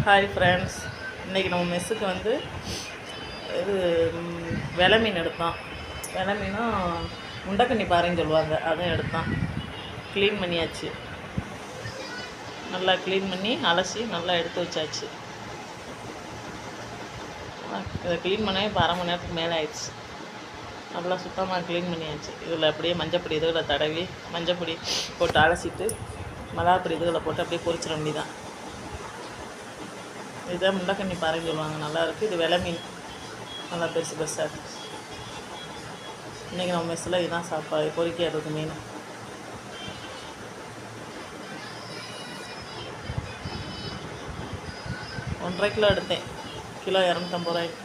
Hi friends, இன்றைக்கி நம்ம மெஸ்ஸுக்கு வந்து இது வெலை மீன் எடுத்தோம். வெலை மீனும் முண்டக்கண்ணி பாறைன்னு சொல்லுவாங்க, அதுவும் எடுத்தோம். க்ளீன் பண்ணியாச்சு, நல்லா க்ளீன் பண்ணி அலசி நல்லா எடுத்து வச்சாச்சு. இதை க்ளீன் பண்ணவே இப்போ அரை மணி நேரத்துக்கு மேலே ஆயிடுச்சு. நல்லா சுத்தமாக க்ளீன் பண்ணியாச்சு. இதில் அப்படியே மஞ்சப்பொடி இதுகளை தடவி மஞ்சப்பொடி போட்டு அலசிட்டு மிளகாப்பொடி இதுகளை போட்டு அப்படியே பொரிச்சிட வேண்டியதான். இதுதான் முண்டக்கண்ணி பாறைன்னு சொல்லுவாங்க, நல்லாயிருக்கு. இது வெலை மீன், நல்லா பெருசு பெருசாக இருக்குது. இன்றைக்கி நம்ம மெஸ்ஸில் இதுதான் சாப்பாடு, பொரிக்கிறது மீன். ஒன்றரை கிலோ எடுத்தேன், கிலோ 250 ரூபாய்க்கு.